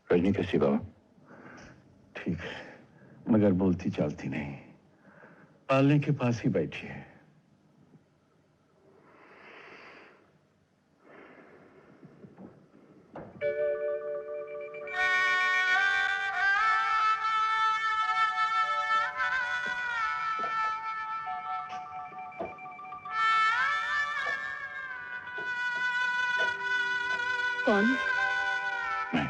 रजनी कैसी बाबा? ठीक है, मगर बोलती चालती नहीं। पालने के पास ही बैठी है। कौन? मैं।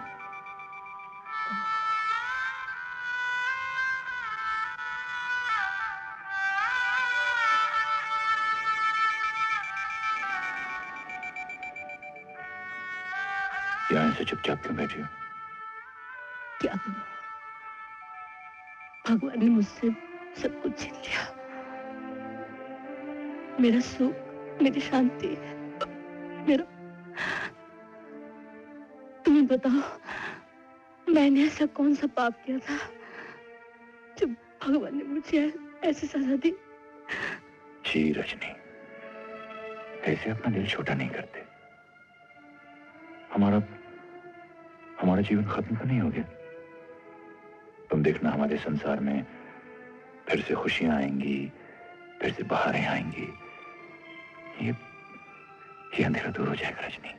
यहाँ से चुपचाप क्यों बैठी हो? क्या करूं? भगवान ने मुझसे सब कुछ छीन लिया। मेरा सुख, मेरी शांति, मेरा। तुम्हें बताओ, मैंने ऐसा कौन सा पाप किया था जब भगवान ने मुझे ऐसी सजा दी? जी रजनी, ऐसे अपना दिल छोटा नहीं करते। हमारा जीवन खत्म तो नहीं हो गया। तुम देखना, हमारे संसार में फिर से खुशियां आएंगी, फिर से बहारें आएंगी। ये अंधेरा दूर हो जाएगा रजनी।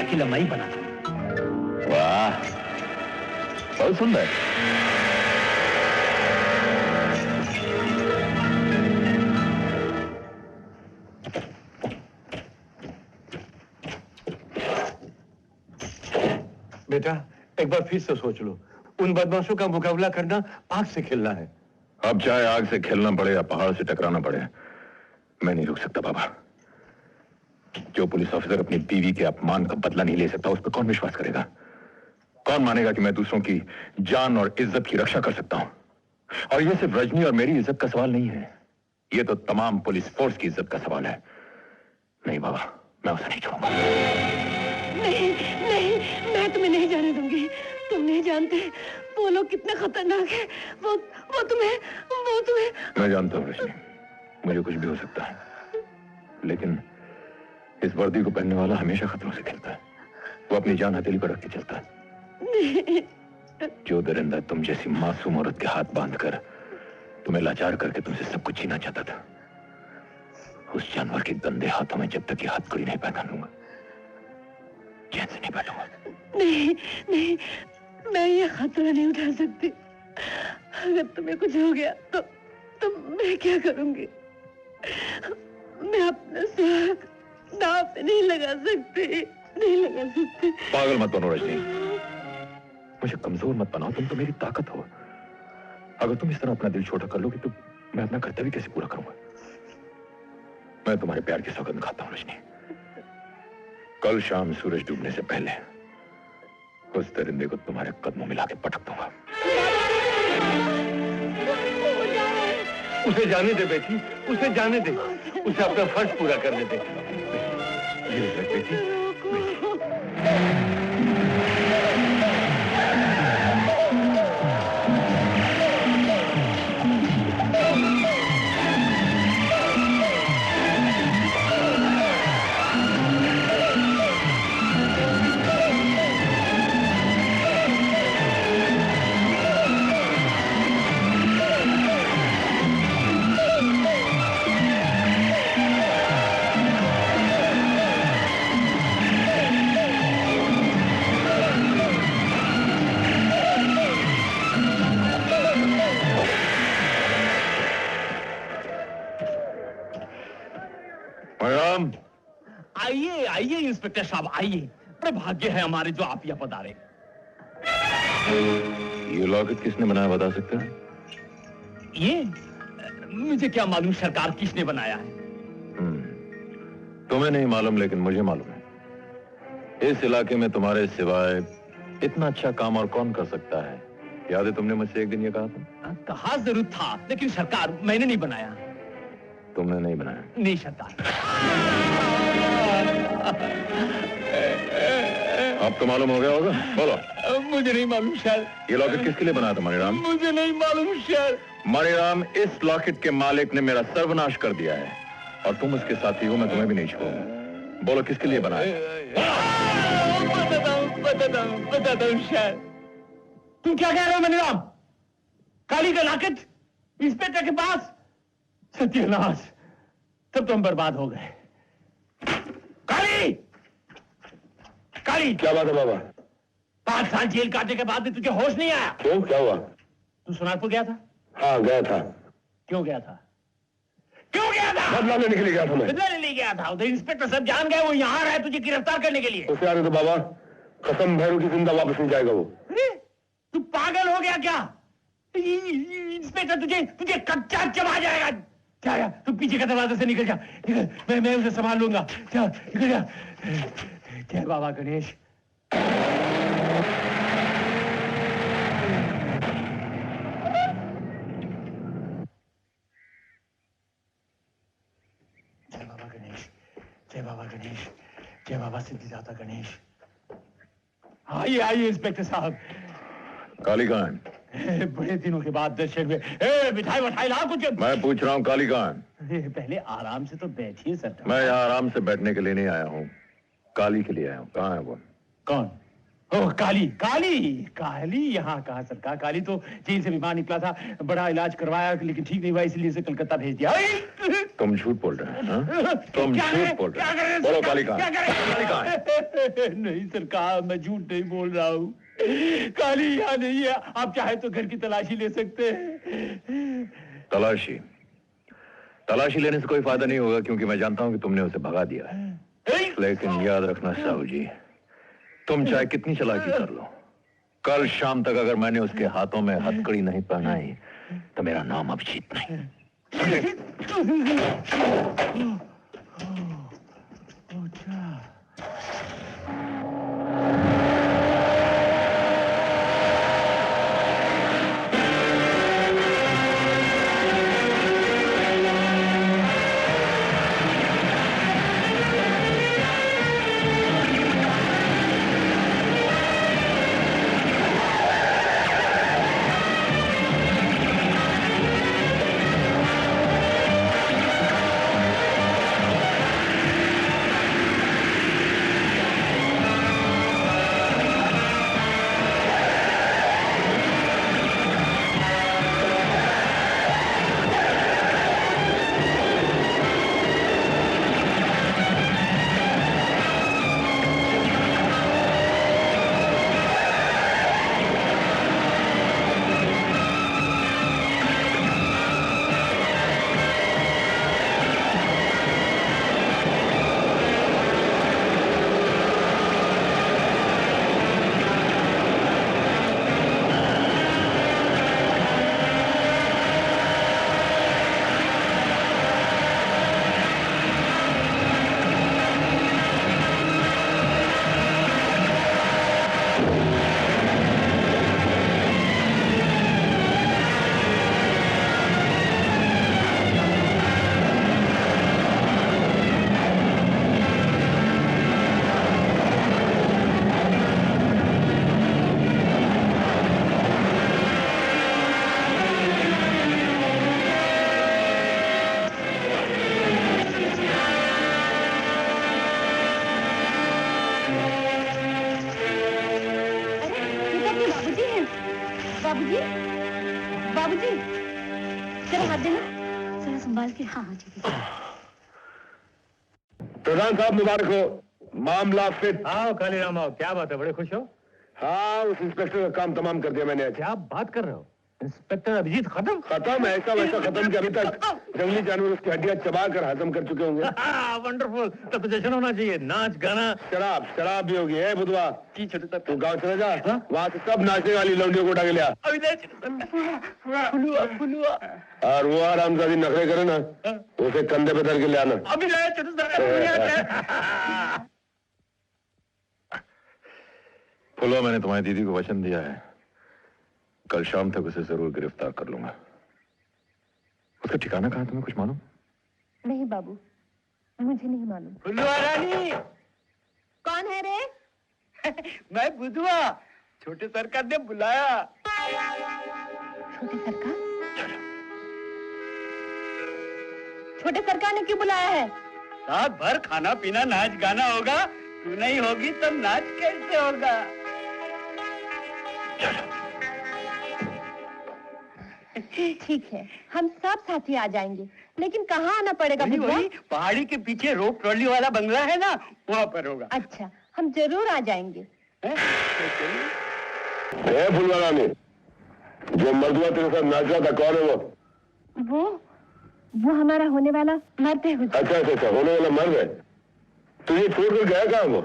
अकेला मैं ही बना था। वाह, बहुत सुंदर। बेटा, एक बार फिर से सोच लो। उन बदमाशों का मुकाबला करना आग से खेलना है। अब चाहे आग से खेलना पड़े या पहाड़ से टकराना पड़े, मैं नहीं रुक सकता बाबा। जो पुलिस ऑफिसर अपनी बीवी के अपमान का बदला नहीं ले सकता, उस पर कौन विश्वास करेगा? कौन मानेगा कि मैं दूसरों की जान और इज्जत की रक्षा कर सकता हूं? और यह सिर्फ रजनी और मेरी इज्जत का सवाल नहीं है, यह तो तमाम पुलिस फोर्स की इज्जत का सवाल है। नहीं बाबा, मैं उसे नहीं छोड़ूंगा। नहीं नहीं, मैं तुम्हें नहीं जाने दूंगी। तुम नहीं जानते वो लोग कितने खतरनाक हैं। वो तुम्हें मैं जानता हूं रजनी, मुझे कुछ भी हो सकता है, लेकिन इस वर्दी को पहनने वाला हमेशा खतरों से खेलता है। वो अपनी जान हथेली पर रख के चलता है। जो दरिंदा तुम जैसी मासूम औरत के हाथ बांधकर तुम्हें लाचार करके तुमसे सब कुछ छीना चाहता था, उस जानवर के गंदे हाथों में जब तक ये हथकड़ी नहीं पहना लूंगा, चैन से नहीं बैठूंगा। नहीं, मैं ये खतरा नहीं उठा सकती। अगर तुम्हें कुछ हो गया तो मैं क्या करूंगी? मैं अपना साथ दांव पे नहीं लगा सकती। पागल मत बनो रजनी, मुझे कमजोर मत बनाओ। तुम तो मेरी ताकत हो। अगर तुम इस तरह अपना दिल छोटा कर लोगी तो मैं अपना कर्तव्य कैसे पूरा करूंगा? मैं तुम्हारे प्यार की सौगंध खाता हूं रजनी। कल शाम सूरज डूबने से पहले उस दरिंदे को तुम्हारे कदमों में लाके पटक दूंगा। उसे जाने दे बेटी, उसे जाने दे। उसे अपना फर्ज पूरा करने दे। बेटी, आइए इंस्पेक्टर साहब आइए। बड़े भाग्य है हमारे जो आप यहाँ पधारे। ये लॉकेट किसने बनाया बता सकते हैं? ये मुझे क्या मालूम सरकार किसने बनाया है। तुम्हें नहीं मालूम लेकिन मुझे मालूम है। इस इलाके में तुम्हारे सिवाय इतना अच्छा काम और कौन कर सकता है? याद है तुमने मुझसे एक दिन ये कहा था? कहा जरूर था लेकिन सरकार मैंने नहीं बनाया। तुमने नहीं बनाया? नहीं सरकार। अब तो मालूम हो गया होगा, बोलो। मुझे नहीं मालूम सर। ये लॉकेट किसके लिए बना था मणिराम? मुझे नहीं मालूम सर। मणिराम, इस लॉकेट के मालिक ने मेरा सर्वनाश कर दिया है और तुम उसके साथी हो, मैं तुम्हें भी नहीं छोड़ूंगा। बोलो किसके लिए बनाया? बताता हूँ सर। तुम क्या कह रहे हो मणिराम? काली का लॉकेट इंस्पेक्टर के पास? सत्यानाश, तब तो हम बर्बाद हो गए। काली, काली। क्या बात है बाबा? 5 साल जेल काटने के बाद भी तुझे होश नहीं आया? क्यों, क्या हुआ? तू सोनारपुर गया था? हाँ गया था। क्यों गया था? क्यों गया था? बदला लेने के लिए गया था मैं। बदला लेने गया था। उधर इंस्पेक्टर सब जान गए वो यहाँ रहे तुझे गिरफ्तार करने के लिए। उसे आने तो बाबा, कसम भैरू की जिंदा वापस नहीं जाएगा वो। तू पागल हो गया क्या? इंस्पेक्टर तुझे तुझे कच्चा चबा जाएगा। क्या तू पीछे का दरवाजे से निकल जा, निकल। मैं उसे संभाल लूंगा। जा निकल जा। जय बाबा गणेश। जय बाबा गणेश, जय बाबा गणेश, जय बाबा सिद्धिदाता गणेश। आइए आइए इंस्पेक्टर साहब। काली कहाँ है? बड़े दिनों के बाद दर्शन हुए। मिठाई वठाई ला कुछ। मैं पूछ रहा हूँ काली कहाँ है? पहले आराम से तो बैठिए सरकार। मैं यहाँ आराम से बैठने के लिए नहीं आया हूँ, काली के लिए आया हूँ। कहाँ है वो? कौन? ओह काली, काली, काली यहाँ कहाँ सरकार? काली तो जेल से बीमार निकला था, बड़ा इलाज करवाया लेकिन ठीक नहीं हुआ, इसलिए इसे कलकत्ता भेज दिया। तुम झूठ बोल रहे हैं, हाँ? तुम झूठ बोल रहे हैं। बोलो काली कहाँ है? काली कहाँ है? नहीं सरकार, मैं झूठ नहीं बोल रहा हूँ। काली यहाँ नहीं है। आप चाहे तो घर की तलाशी ले सकते हैं। तलाशी? तलाशी लेने से कोई फायदा नहीं होगा क्योंकि मैं जानता हूँ कि तुमने उसे भगा दिया है। लेकिन याद रखना साहू जी, तुम चाहे कितनी चालाकी कर लो, कल शाम तक अगर मैंने उसके हाथों में हथकड़ी नहीं पहनाई तो मेरा नाम अभिजीत नहीं। बाबूजी, बाबूजी, जरा हाथ देना, जरा संभाल के। हाँ हाँ ठीक है। प्रधान साहब मुबारक हो, मामला फिट। आओ कालीराम आओ, क्या बात है, बड़े खुश हो? हाँ, उस इंस्पेक्टर का काम तमाम कर दिया मैंने। क्या बात कर रहे हो? इंस्पेक्टर अभिजीत खत्म? खत्म, ऐसा वैसा खत्म कि अभी तक जंगली जानवर उसकी हड्डियां चबा कर हजम कर चुके होंगे। वंडरफुल, तब तो जश्न होना चाहिए, नाच गाना। शराब भी होगी है बुधवा। जी छोटे सर। तू गाँव चला जा, वहाँ से सब नाचने वाली लौंडियों को उठा के लिया। अभी फुलुआ फुलुआ। और वो आरामजादी नखरे करे ना, उसे कंधे पे धर के ले आना। अभी लाया छोटे सर। फुलवा, मैंने तुम्हारी दीदी को वचन दिया है, कल शाम तक उसे जरूर गिरफ्तार कर लूंगा। उसका ठिकाना कहाँ तुम्हें कुछ मालूम? नहीं बाबू, मुझे नहीं मालूम। फुलुआ रानी। कौन है रे? मैं बुधवा, छोटे सरकार ने बुलाया। छोटे सरकार? छोटे सरकार ने क्यों बुलाया है? रात भर खाना पीना नाच गाना होगा, तू नहीं होगी तब नाच कैसे होगा? ठीक है, हम सब साथी आ जाएंगे, लेकिन कहाँ आना पड़ेगा? वही पहाड़ी के पीछे रोप ट्रॉली वाला बंगला है ना, वहाँ पर होगा। अच्छा, हम जरूर आ जाएंगे। फुलवा रानी, जो मर्दवा तेरे साथ नाच रहा था, कौन है वो? वो हमारा होने वाला मर्द है हुजूर। अच्छा, होने वाला मर्द है। तुझे छोड़कर गया कहाँ वो?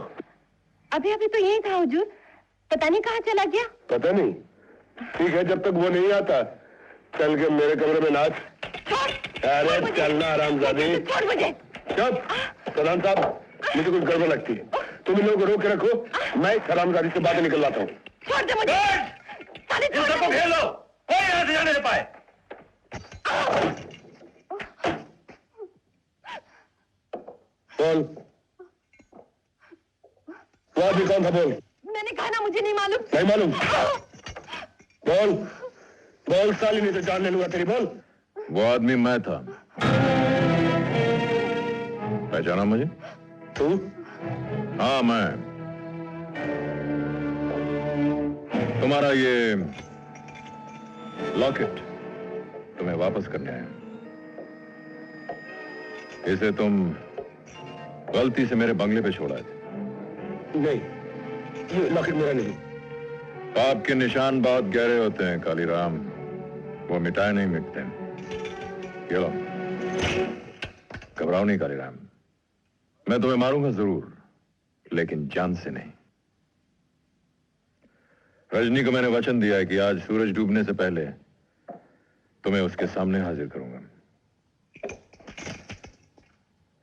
अभी तो यही था हुजूर, पता नहीं कहाँ चला गया। पता नहीं। ठीक है, जब तक वो नहीं आता चल के मेरे कमरे में नाच। अरे चलना आरामजादी। छोड़ मुझे। चुप। प्रधान साहब, मुझे कुछ गड़बड़ लगती है, तुम इन लोगों को रोक के रखो, मैं इस हरामजादी से बातें निकलवाता हूँ। छोड़ दे मुझे। सबको घेर लो, कोई यहाँ से जाने नहीं पाए। बोल, वो आदमी कौन था? बोल। मैंने कहा ना, मुझे नहीं मालूम। नहीं मालूम? बोल साली, नहीं तो जान ले लूंगा तेरी। बोल। वो आदमी मैं था। पहचाना मुझे? तू? हाँ, मैं। तुम्हारा ये लॉकेट तुम्हें वापस करने आया। इसे तुम गलती से मेरे बंगले पे छोड़ा थे। नहीं, ये लॉकेट मेरा नहीं। पाप के निशान बहुत गहरे होते हैं कालीराम, वो मिटाए नहीं मिटते। ये लो, घबराओ नहीं कालीराम, मैं तुम्हें मारूंगा जरूर, लेकिन जान से नहीं। रजनी को मैंने वचन दिया है कि आज सूरज डूबने से पहले तुम्हें उसके सामने हाजिर करूंगा।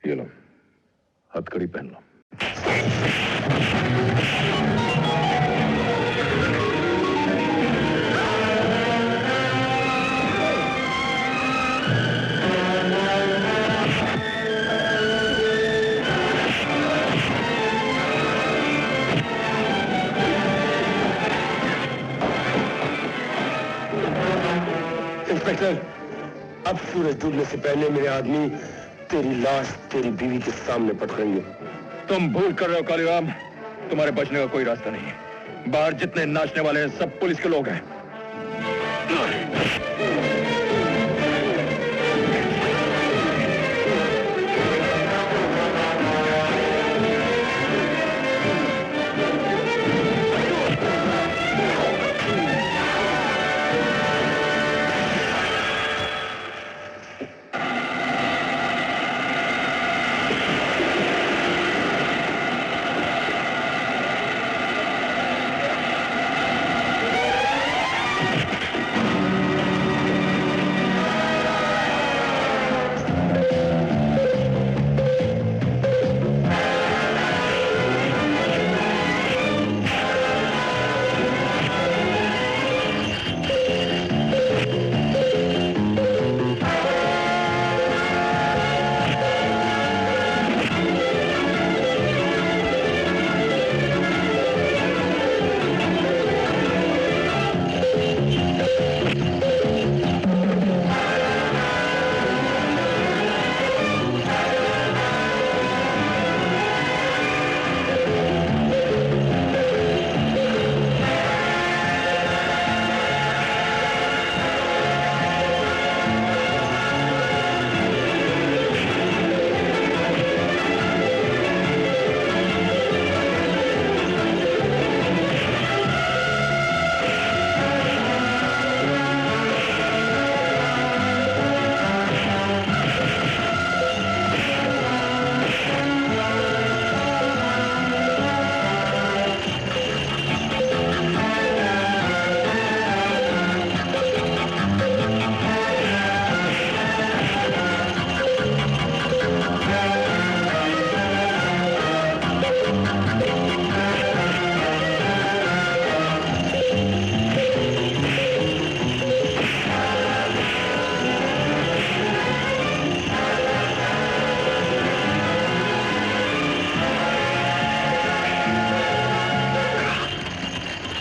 ये लो, हथकड़ी पहन लो। इंस्पेक्टर, अब सूरज डूबने से पहले मेरे आदमी तेरी लाश तेरी बीवी के सामने पटकेंगे। तुम भूल कर रहे हो कालीराम, तुम्हारे बचने का कोई रास्ता नहीं है। बाहर जितने नाचने वाले हैं सब पुलिस के लोग हैं।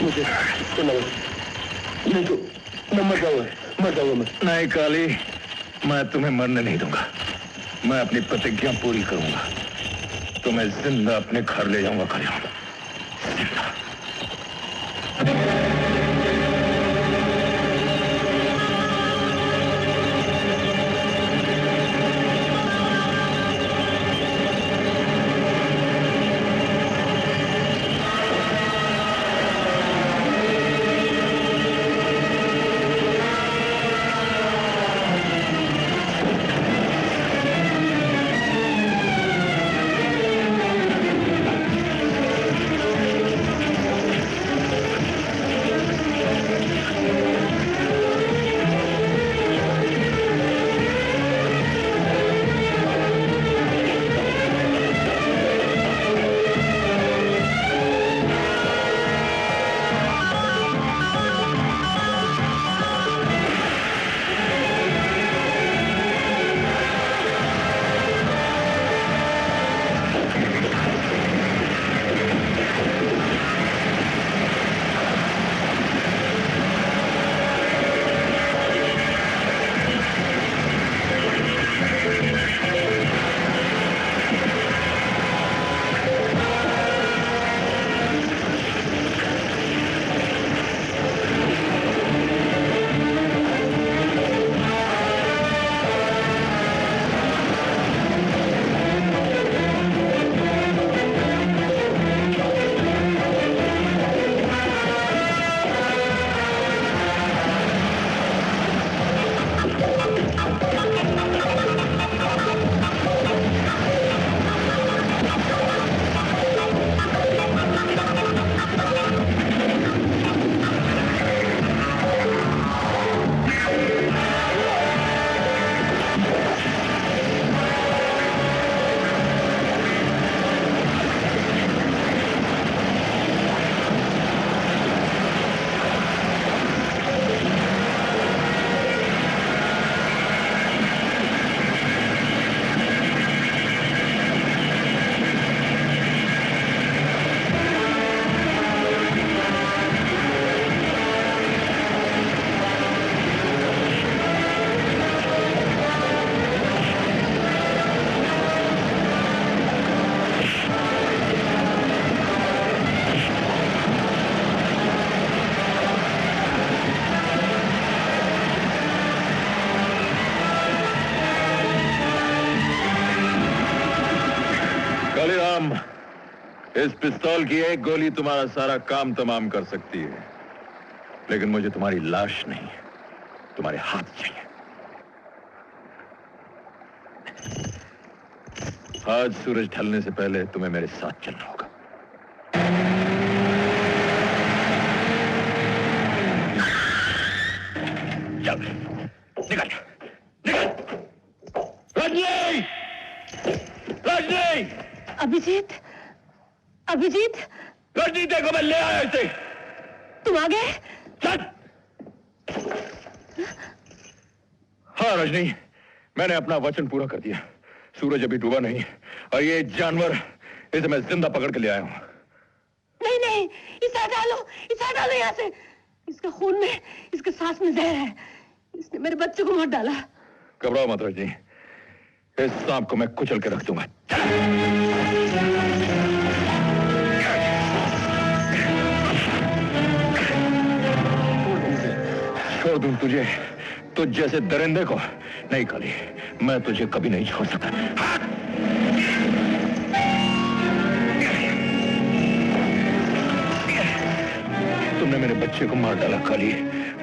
मुझे सुना नहीं तो मैं मर जाऊंगा मैं। नहीं काली, मैं तुम्हें मरने नहीं दूंगा। मैं अपनी प्रतिज्ञा पूरी करूंगा। तुम्हें जिंदा अपने घर ले जाऊंगा कालीराम, जिंदा। कालीराम, इस पिस्तौल की एक गोली तुम्हारा सारा काम तमाम कर सकती है, लेकिन मुझे तुम्हारी लाश नहीं, तुम्हारे हाथ चाहिए। आज सूरज ढलने से पहले तुम्हें मेरे साथ चलना होगा। चल, निकल, निकल। रजनी! रजनी! अभिजीत, अभिजीत, रजनी देखो, मैं ले आया इसे। तुम आ गए? चल। हाँ रजनी, मैंने अपना वचन पूरा कर दिया। सूरज अभी डूबा नहीं, और ये जानवर, इसे मैं जिंदा पकड़ के ले आया हूं। नहीं नहीं, इसे हटा लो, इसे हटा लो यहाँ से। इसके खून में, इसके सांस में जहर है। इसने मेरे बच्चे को मार डाला। घबराओ मत रजनी, इस सांप को मैं कुचल के रख दूंगा। छोड़ दूं तुझे, तुझ जैसे दरिंदे को? नहीं काली, मैं तुझे कभी नहीं छोड़ सकता। तुमने मेरे बच्चे को मार डाला काली,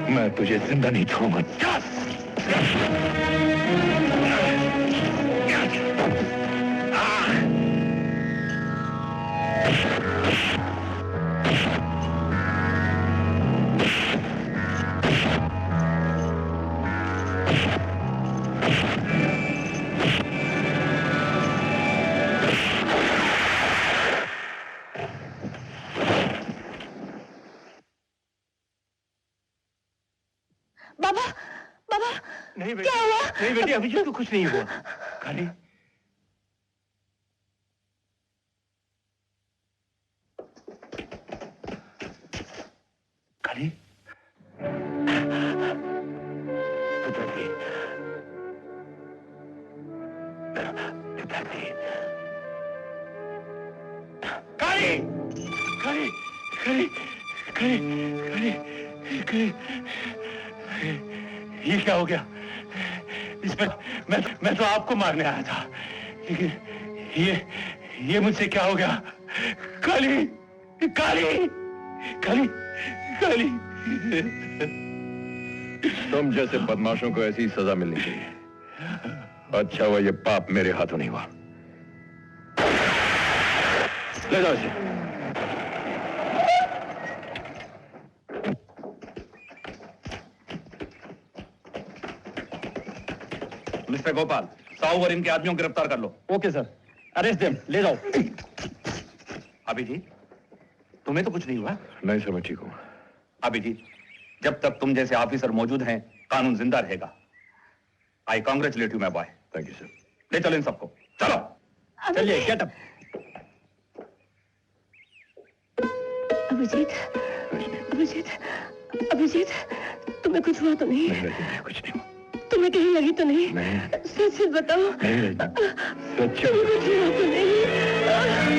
मैं तुझे जिंदा नहीं छोड़ूंगा। बाबा, बाबा, नहीं बेटी, क्या हुआ? नहीं बेटी, अभिजीत को कुछ नहीं हुआ। काली, काली पिताजी पिताजी काली काली काली काली काली काली ये क्या हो गया? इसमें मैं तो आपको मारने आया था, लेकिन ये मुझसे क्या हो गया? काली काली काली काली। तुम जैसे बदमाशों को ऐसी सजा मिलनी चाहिए। अच्छा हुआ ये पाप मेरे हाथों नहीं हुआ। ले जाओ इसे। मिस्टर गोपाल, साहू और इनके आदमियों को गिरफ्तार कर लो। ओके सर, अरेस्ट देम, ले जाओ। अभिजीत, तुम्हें तो कुछ नहीं हुआ? नहीं सर, मैं ठीक हूँ। अभिजीत, जब तक तुम जैसे ऑफिसर मौजूद हैं, कानून जिंदा रहेगा। I congratulate you my boy. Thank you sir. ले चलो इन सबको, चलो। चलिए, गेट अप। अभिजीत, अभिजीत, अभिजीत, तुम्हें कुछ हुआ तो नहीं? नहीं रजनी, कुछ नहीं हुआ। तुम्हें कहीं लगी तो नहीं? नहीं। सच सच बताओ। नहीं रजनी, सच तुम्हें कुछ हुआ तो नहीं?